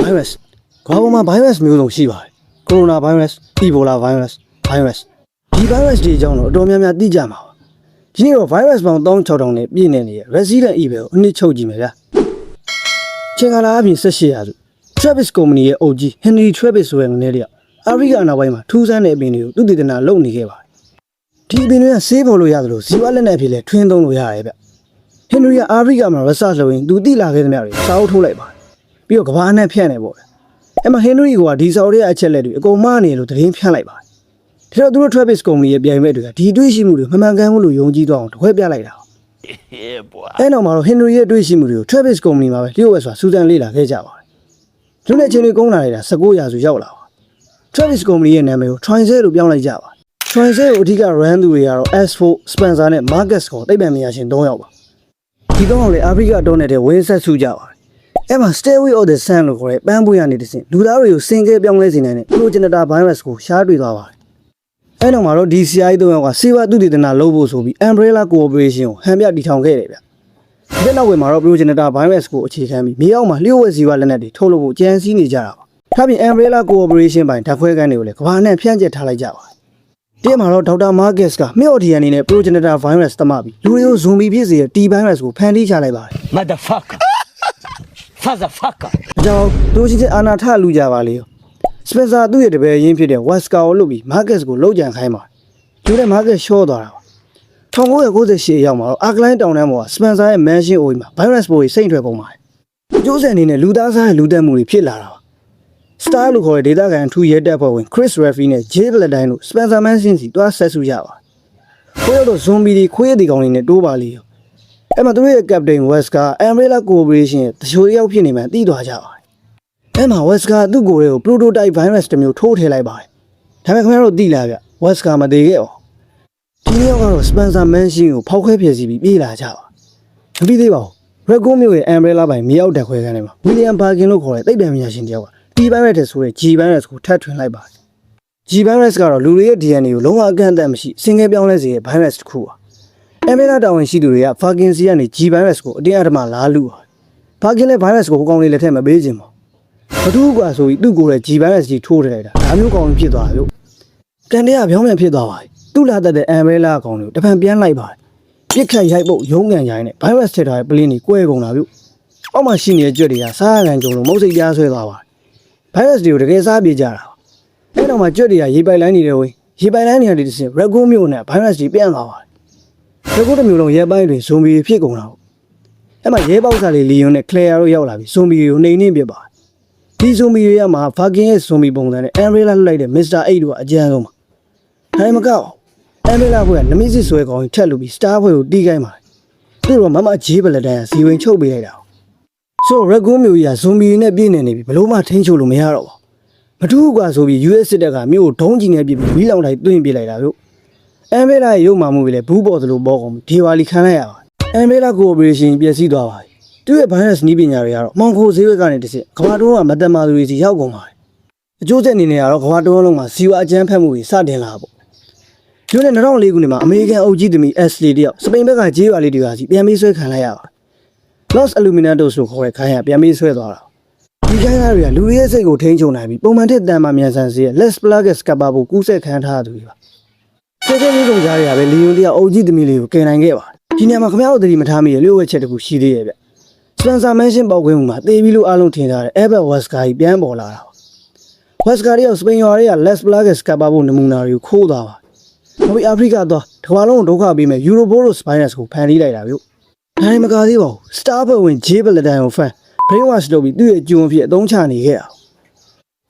virus ကမ္ဘာပေါ်မှာ virus မျိုးစုံရှိပါတယ် corona virus ebola virus ဒီ virus တွေအကြောင်းတော့အတော်များများသိကြမှာပါဒီနေ့တော့ virus ပေါင်း16000နဲ့ပြည့်နေနေတဲ့ Resident Evil ကိုအနှစ်ချုပ်ကြည့်မယ်ဗျာချင်းကလာအပြင်18ရာစု Travis Company ရဲ့အုပ်ကြီး Henry Travis ဆိုတဲ့ငယ်လေးကအာဖရိကအနောက်ပိုင်းမှာထူးဆန်းတဲ့အပင်တွေကိုသူတည်တနာလုပ်နေခဲ့ပါတယ်ဒီအပင်တွေကဆေးပေါ်လို့ရတယ်လို့ဇီဝလက်နက်အဖြစ်လဲထွင်းသုံးလို့ရတယ်ဗျ Henry ကအာဖရိကမှာ research လုပ်ရင်သူသိလာခဲ့သမျှတွေစာအုပ်ထုတ်လိုက်ပါတယ်ပြီးတော့ကဘာနဲ့ဖြန့်နေပေါ့ဗျအဲ့မှာ Henry ကဒီစာအုပ်ရဲ့အချက်လက်တွေအကုန်မနေလို့သတင်းဖြန့်လိုက်ပါတယ်ဒါတော့သူတို့ Travis Company ရဲ့ပြိုင်ဘက်တွေကဒီတွေးရှိမှုတွေမှန်မှန်ကန်မှုလို့ယုံကြည်သွားအောင်တခွဲပြလိုက်တာအဲ့နောက်မှာတော့ Henry ရဲ့တွေးရှိမှုတွေကို Travis Company မှာပဲလျှို့ဝှက်စွာစူးစမ်းလေ့လာခဲ့ကြပါတယ်သူနဲ့ချင်းတွေကုန်းလာနေတာ19ရာစုရောက်လာပါ Travis Company ရဲ့နာမည်ကို Triangle လို့ပြောင်းလိုက်ကြပါ Triangle ကိုအဓိက run သူတွေကတော့ S4 Spencer နဲ့ Marcus ကိုသိပ္ပံပညာရှင်3ယောက်ပါဒီတော့လေအာဖရိကတော့နဲ့ဝင်းဆက်စုကြပါတယ်အဲ့မှာ Stairway of the Sun လို့ခေါ်တဲ့ပန်းပွေကနေတဆင့်လူသားတွေကိုစင်ကဲပြောင်းလဲစေနိုင်တဲ့ progenitor virus ကိုရှားတွေ့သွားပါတယ်အဲ့နောက်မှာတော့ DCI 3ယောက်ကစေဝါသုတေသနလုပ်ဖို့ဆိုပြီး Umbrella Corporation ကိုဟန်ပြတည်ထောင်ခဲ့တယ်ဗျဒီနောက်ဝင်မှာတော့ progenitor virus ကိုအခြေခံပြီးမြေအောက်မှာလျှို့ဝှက်ဇီဝလက်နက်တွေထုတ်လုပ်ဖို့ကြံစည်နေကြတာပါဒါပြင် Umbrella Corporation ပိုင်းဓာတ်ခွဲခန်းတွေကိုလည်းကမ္ဘာနဲ့ဖြန့်ကျက်ထားလိုက်ကြပါတယ်ဒီမှာတော့ Dr. Marcus ကမြော့ DNA နဲ့ progenitor virus သမားပြီးလူတွေကို zombie ဖြစ်စေတဲ့ T virus ကိုဖန်တီးချလိုက်ပါတယ် Motherfucker အကြောင်းသူချင်းအာနာထလူကြပါလေစပင်ဆာသူ့ရဲ့တပည့်ရင်းဖြစ်တဲ့ Wesker ကိုလုပ်ပြီး Marcus ကိုလောက်ကြံခိုင်းပါတယ်သူလည်း Marcus ရှော့သွားတာပါ1998ရောက်မှာတော့ Arkline တောင်တန်းပေါ်က Spencer ရဲ့ mansion အိုးမှာ virus ပိုးကြီးစိမ့်ထွက်ပုံပါတယ်ကျိုးစံအနေနဲ့လူသားစားရဲ့လူသက်မှုတွေဖြစ်လာတာပါ Star လို့ခေါ်တဲ့ဒေသခံထူရဲတပ်ဖွဲ့ဝင် Chris Raffi နဲ့ Jay Valentine တို့ Spencer Mansion စီတွားဆက်စုကြပါတယ်ခွေးတော့ zombie တွေခွေးတွေကောင်တွေနဲ့တိုးပါလေအဲ့မှာသူတို့ရဲ့ Captain Wesker Umbrella Corporation ရဲ့တချို့ရောက်ဖြစ်နေမှသိသွားကြပါတယ်အဲ့မှာ Wesker သူ့ကိုယ်တွေကို prototype virus တစ်မျိုးထိုးထည့်လိုက်ပါတယ်ဒါပေမဲ့ခင်ဗျားတို့သိလားဗျ Wesker မသေးခဲ့ပါဘူးဒီရောက်ကတော့ Spencer Mansion ကိုဖောက်ခွဲဖျက်ဆီးပြီးပြေးလာကြပါမပြီးသေးပါဘူး Raccoon မျိုးရဲ့ Umbrella ပိုင်းမြေအောက်တက်ခွဲခန်းထဲမှာ William Parkin လို့ခေါ်တဲ့သိပ္ပံပညာရှင်တယောက်က T virus ဆိုတဲ့ G virus ကိုထပ်ထွင်လိုက်ပါတယ် G virus ကတော့လူတွေရဲ့ DNA ကိုလုံးဝအကန့်အသတ်မရှိစင်ကဲပြောင်းလဲစေတဲ့ virus တစ်ခုပါUmbrella တာဝန်ရှိသူတွေက Parkin စီကနေ G virus ကိုအတင်းအဓမ္မလာလူပါတယ် Parkin လည်း virus ကိုဟိုကောင်လေးလက်ထက်မပေးခြင်းပါဘသူ့ကွာဆိုပြီးသူ့ကိုယ်ရဲ့ G virus ကြီးထိုးထည့်လိုက်တာဒါမျိုးကောင်ဖြစ်သွားတာလို့ကန်တဲ့ကပြောင်းပြန်ဖြစ်သွားပါတယ်သူ့လာတတ်တဲ့ Umbrella ကောင်တွေကိုတပံပြန်လိုက်ပါတယ်ပြစ်ခတ်ရိုက်ပုတ်ရုံးကန်ရိုင်းနဲ့ virus ထည့်ထားတဲ့ plane ကြီးကွဲကုန်တာပြုအောက်မှာရှိနေတဲ့ကြွက်တွေကစားကန်ကြုံလို့မုတ်စိတ်ကြားဆွဲသွားပါတယ် virus တွေကိုတကယ်စားပြေးကြတာပါအဲ့တော့မှကြွက်တွေကရေပိုက်လိုင်းနေတယ်ဝင်ရေပိုက်လိုင်းနေရတဲ့တစ်စင် Raccoon မျိုးနဲ့ virus ကြီးပြန်သွားပါတယ်Raccoon တစ်မျိုးလုံးရဲပိုင်းတွေ zombie ဖြစ်ကုန်တာပေါ့အဲ့မှာရဲပေါက်စားလေးလီယွန်နဲ့ Claire တို့ရောက်လာပြီး zombie ကိုနှိမ်နှင်းပြပါတယ်ဒီ zombie တွေကမှ Parkin ရဲ့ zombie ပုံစံနဲ့ Umbrella လွှတ်လိုက်တဲ့ Mr. 8တို့ကအကြမ်းဆုံးပါဒါမှမကောက် Umbrella ဘွဲကနမိတ်စစ်ဆွဲကောင်ထက်လို့ပြီး Star ဘွဲကိုတီးခိုင်းပါတယ်သူတို့ကမမ Jay Valentine ကဇီဝင်ချုပ်ပေးလိုက်တာဆိုတော့ Raccoon မျိုးကြီးက zombie နဲ့ပြည့်နေပြီဘလို့မှထိန်းချုပ်လို့မရတော့ပါမတူးကွာဆိုပြီး US စစ်တပ်ကမြို့ကိုဒုံးကျည်နဲ့ပြစ်ပြီးမီးလောင်တိုင်းတွင်းပြလိုက်တာဗျUmbrella ရဲ့ရုပ်မာမှုတွေလည်းဘူးပေါ်သလိုပေါ်ကုန်ဒီဝါလီခံလိုက်ရပါတယ် Umbrella Corporation ပျက်စီးသွားပါတယ်သူ့ရဲ့ virus နည်းပညာတွေကတော့မောင်ခိုဈေးဘက်ကနေတစ်စစ်ကမ္ဘာတော်ကမတမာသူတွေစီရောက်ကုန်ပါတယ်အကျိုးဆက်အနေနဲ့ကတော့ကမ္ဘာတော်လုံးမှာဇီဝအကြမ်းဖက်မှုတွေစတင်လာပေါ့ဒီနေ့2004ခုနှစ်မှာအမေရိကန်အုပ်ကြီးသမီး Ashley တယောက်စပိန်ဘက်ကဂျေးဝါလီတွေကစီပြန်ပြီးဆွဲခံလိုက်ရပါတယ် Los Illuminados လို့ခေါ်တဲ့ခိုင်းရပြန်ပြီးဆွဲသွားတာဒီခိုင်းသားတွေကလူတွေရဲ့စိတ်ကိုထိန်းချုပ်နိုင်ပြီးပုံမှန်ထက်တန်မှမြန်ဆန်စေတဲ့ Les Plagas ကပ်ပါဖို့ကူးဆက်ခံထားသူတွေပါကျေကျေမျိုးစုံကြားရပဲလီယွန်တယောက်အုပ်ကြီးသမီးလေးကိုကယ်နိုင်ခဲ့ပါတယ်ဒီနေရာမှာခင်ဗျားတို့သတိမထားမိရလျှို့ဝှက်ချက်တခုရှိသေးရဲ့ဗျ Spencer Mansion ပေါက်ကွင်းမှာတေးပြီးလို့အားလုံးထင်ထားတဲ့ Albert Wesker ကြီးပြန်ပေါ်လာတာပါ Wesker တယောက်စပိန်ရွာတွေက Les Plagas ကပ်ပါဖို့နမူနာတွေကိုခိုးသွားပါနောက်ပြီးအာဖရိကသွားတစ်ကမ္ဘာလုံးဒုက္ခပေးမဲ့ Euroboros virus ကိုဖန်တီးလိုက်တာဗျဒါနဲ့မကသေးပါဘူး Star ဖွဲ့ဝင် Jay Valentine ကိုဖန် brainwash လုပ်ပြီးသူ့ရဲ့ကြုံအဖြစ်အသုံးချနေခဲ့တာ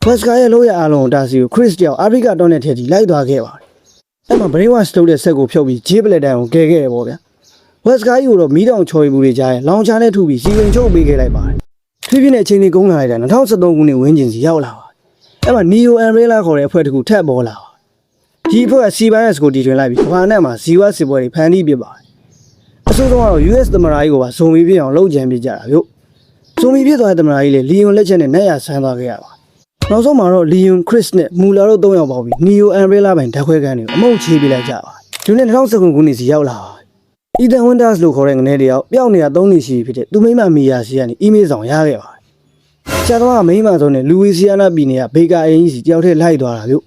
Wesker ရဲ့လို့ရအားလုံးတာစီကို Chris တယောက်အာဖရိကတော့နဲ့ထည့်ပြီးလိုက်သွားခဲ့ပါတယ်အဲ့မှာ brainwash လုပ်တဲ့ဆက်ကိုဖြုတ်ပြီး Jay Valentine ကိုကယ်ခဲ့ရပေါ့ဗျာ Wesker ကြီးကိုတော့မီးတောင်ချော်ရီမှုတွေကြားရင်လောင်ချာနဲ့ထုပြီးစီဝင်ချုပ်ပေးခဲ့လိုက်ပါတယ်ဖြည်းဖြည်းနဲ့အချိန်လေးကုန်းလာလိုက်တာ2013ခုနှစ်ဝန်းကျင်စီရောက်လာပါအဲ့မှာ Neo Umbrella ခေါ်တဲ့အဖွဲ့တစ်ခုထပ်ပေါ်လာပါဒီအဖွဲ့က C virus ကိုတီထွင်လိုက်ပြီးကမ္ဘာနဲ့မှာဇီဝစစ်ပွဲတွေဖန်တီးပြပါတယ်အဆိုးဆုံးကတော့ US သမ္မတကြီးကိုပါဇုံမီဖြစ်အောင်လှုပ်ကြံပြကြတာဗျဇုံမီဖြစ်သွားတဲ့သမ္မတကြီးလေလီယွန်လက်ချက်နဲ့နက်ရဆန်းသွားခဲ့ရပါနောက်ဆုံးမှာတော့ Leon Chris နဲ့ Muller တို့3ယောက်ပေါင်းပြီး Neo Umbrella ပိုင်းဓာတ်ခွဲခန်းတွေကိုအမုတ်ချေးပေးလိုက်ကြပါဒီနေ့2019ခုနှစ်စီရောက်လာပါ Ethan Winters လို့ခေါ်တဲ့ငနေတယောက်ပျောက်နေတာ3နှစ်ရှိပြီဖြစ်တဲ့သူမိမမီယာစီကနေ email ဆောင်ရခဲ့ပါ ရှာတော့မိန်းမဆုံးနဲ့လူဝီစီယာနာပြည်နယ်ကဘေကာအင်းကြီးစီတယောက်တည်းလိုက်သွားတာမျိုး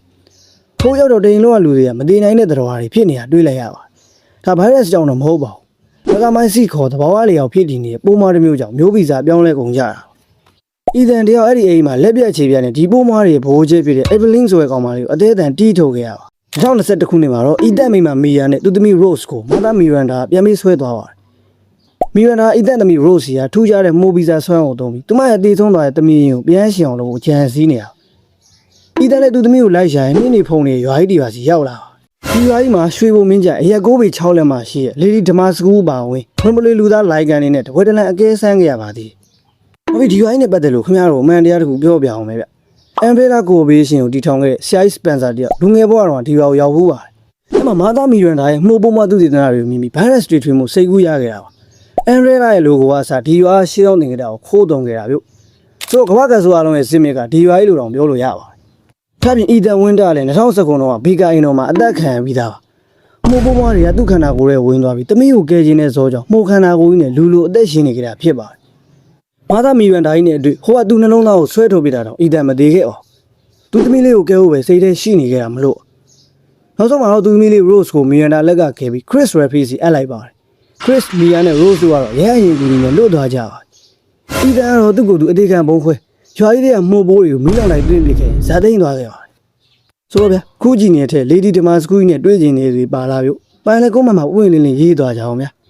ထိုးရောက်တော့တိန်လုံးကလူတွေကမတည်နိုင်တဲ့တော်တွေဖြစ်နေတာတွေ့လိုက်ရပါတယ်ဒါဗိုင်းရပ်စ်ကြောင့်တော့မဟုတ်ပါဘူးဒါကမိုင်းစီခေါ်သဘာဝလေရောက်ဖြစ်တည်နေတဲ့ပိုးမွားတစ်မျိုးကြောင့်မျိုးဗီဇပြောင်းလဲကုန်ကြတာအီဒန်တယောက်အဲ့ဒီအိမ်မှာလက်ပြတ်ချေပြတ်နဲ့ဒီပိုးမွားတွေဘိုးကျဲဖြစ်တဲ့ Evelyn ဆိုတဲ့ကောင်မလေးကိုအသေးအတန်တီးထုတ်ခဲ့ရပါ2021ခုနှစ်မှာတော့အီဒန်မိန်းမမီယာနဲ့သူသမီး Rose ကိုမသားမီရန်ဒါပြန်ပြီးဆွဲသွားပါတယ်မီရန်ဒါအီဒန်သမီး Rose ကထူးခြားတဲ့မိုးဗီဇဆွမ်းအောင်သုံးပြီးသူမရဲ့တည်ဆုံးသွားတဲ့သမီးရင်ကိုပြန်ရှင်အောင်လုပ်ကြံစည်နေတာအီဒန်နဲ့သူသမီးကိုလိုက်ရှာရင်နေ့နေ့ဖုန်းနေရွာကြီးတီပါစီရောက်လာဒီရွာကြီးမှာရွှေဘုံမင်းကြအရက်6ပေ6လက်မှရှိရဲ့လေဒီဓမ္မစကူးပါဝင်မွန်ပလေးလူသားလိုက်ကန်နေနဲ့တဝက်တလန်အကဲဆန်းကြရပါသေး။အခုဒီရွာကြီးနဲ့ပတ်သက်လို့ခင်ဗျားတို့အမှန်တရားတခုပြောပြအောင်ပဲဗျ။ Umbrella Corporation ကိုတည်ထောင်ခဲ့တဲ့ CI Spencer တယောက်လူငယ်ဘဝတော့ဒီရွာကိုရောက်ဘူးပါတယ်။အဲ့မှာမာသားမီရန်ဒါရဲ့မှုပုံမသူတည်တဲ့နာတွေမြင်ပြီး virus တွေထွေးမှုစိတ်ကူးရခဲ့တာပါ။ Umbrella ရဲ့ logo ကအစားဒီရွာရှေးအောင်တင်ခဲ့တာကိုခိုးတုံခဲ့တာဗျ။ဆိုတော့ကမ္ဘာကဆိုအားလုံးရဲ့စစ်မြစ်ကဒီရွာကြီးလိုတောင်ပြောလို့ရပါတယ်။ဒါပြင် Ethan Winter လည်း2019ခုနှစ်ကဘီကာအင်တော်မှာအသက်ခံပြီးသားပါ။မှုပုံမတွေကသူ့ခန္ဓာကိုယ်ရဲ့ဝင်သွားပြီးတမီးကိုကယ်ခြင်းနဲ့ဇောကြောင့်မှုခန္ဓာကိုယ်ကြီးနဲ့လူလိုအသက်ရှင်နေကြတာဖြစ်ပါတယ်။မာသားမီရန်ဒါကြီးနဲ့အတွေ့ဟိုကသူ့နှလုံးသားကိုဆွဲထုတ်ပြတာတော့ Ethan မသေးခဲ့အောင်သူသမီးလေးကိုကဲဖို့ပဲစိတ်ထဲရှိနေကြတာမလို့နောက်ဆုံးမှာတော့သူသမီးလေး Rose ကိုမီရန်ဒါလက်ကခဲပြီး Chris Referee စီအပ်လိုက်ပါတယ် Chris မီယာနဲ့ Rose တို့ကတော့ရဲအရင်ကူကြီးနဲ့လွတ်သွားကြပါတယ်။ Ethan ကတော့သူ့ကိုယ်သူအသေးခံဘုံခွဲရွာကြီးတွေကမှုပိုးတွေကိုမီးလောင်လိုက်တွင်းပစ်ခဲ့ဇာသိမ်းသွားခဲ့ပါတယ်။ဆိုတော့ဗျခုကြည့်နေတဲ့ Lady Damascus နဲ့တွေ့ကျင်နေသူပါလာပြုတ်ပိုင်လည်းကုန်းမှာဥဝင်လင်းလင်းရေးသွားကြအောင်ဗျာ။